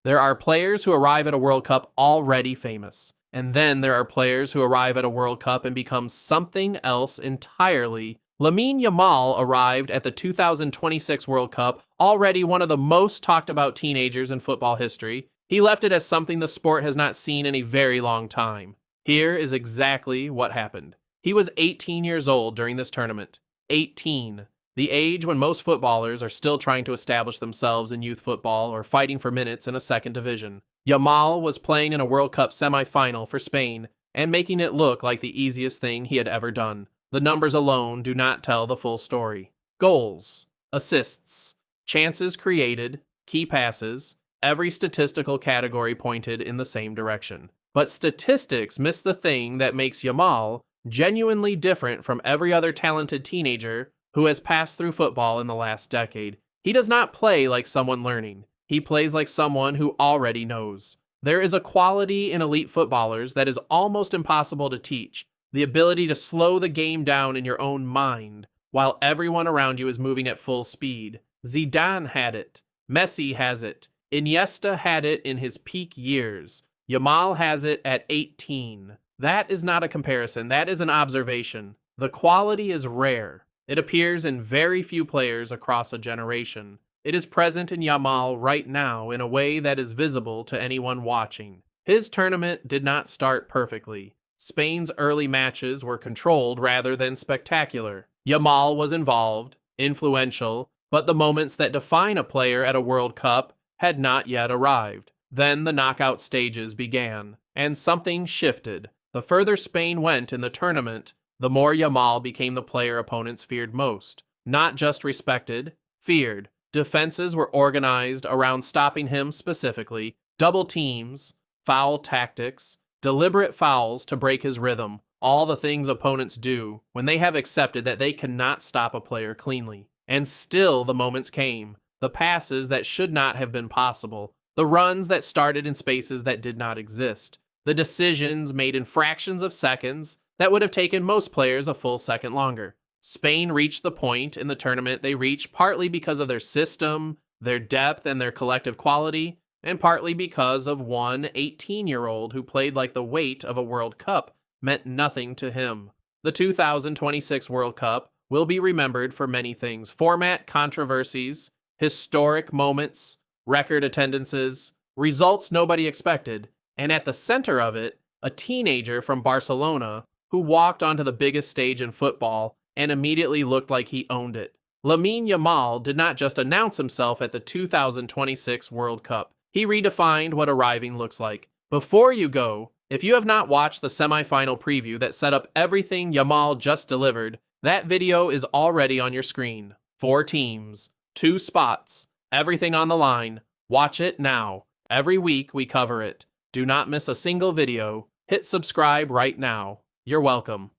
There are players who arrive at a World Cup already famous. And then there are players who arrive at a World Cup and become something else entirely. Lamine Yamal arrived at the 2026 World Cup already one of the most talked about teenagers in football history. He left it as something the sport has not seen in a very long time. Here is exactly what happened. He was 18 years old during this tournament. 18. The age when most footballers are still trying to establish themselves in youth football or fighting for minutes in a second division. Yamal was playing in a World Cup semi-final for Spain and making it look like the easiest thing he had ever done. The numbers alone do not tell the full story. Goals, assists, chances created, key passes, every statistical category pointed in the same direction. But statistics miss the thing that makes Yamal genuinely different from every other talented teenager who has passed through football in the last decade. He does not play like someone learning. He plays like someone who already knows. There is a quality in elite footballers that is almost impossible to teach. The ability to slow the game down in your own mind while everyone around you is moving at full speed. Zidane had it. Messi has it. Iniesta had it in his peak years. Yamal has it at 18. That is not a comparison. That is an observation. The quality is rare. It appears in very few players across a generation. It is present in Yamal right now in a way that is visible to anyone watching. His tournament did not start perfectly. Spain's early matches were controlled rather than spectacular. Yamal was involved, influential, but the moments that define a player at a World Cup had not yet arrived. Then the knockout stages began, and something shifted. The further Spain went in the tournament, the more Yamal became the player opponents feared most. Not just respected, feared. Defenses were organized around stopping him specifically, double teams, foul tactics, deliberate fouls to break his rhythm, all the things opponents do when they have accepted that they cannot stop a player cleanly. And still the moments came, the passes that should not have been possible, the runs that started in spaces that did not exist, the decisions made in fractions of seconds that would have taken most players a full second longer. Spain reached the point in the tournament they reached partly because of their system, their depth, and their collective quality, and partly because of one 18-year-old who played like the weight of a World Cup meant nothing to him. The 2026 World Cup will be remembered for many things: format controversies, historic moments, record attendances, results nobody expected, and at the center of it, a teenager from Barcelona who walked onto the biggest stage in football and immediately looked like he owned it. Lamine Yamal did not just announce himself at the 2026 World Cup. He redefined what arriving looks like. Before you go, if you have not watched the semi-final preview that set up everything Yamal just delivered, that video is already on your screen. 4 teams, 2 spots, everything on the line. Watch it now. Every week we cover it. Do not miss a single video. Hit subscribe right now. You're welcome.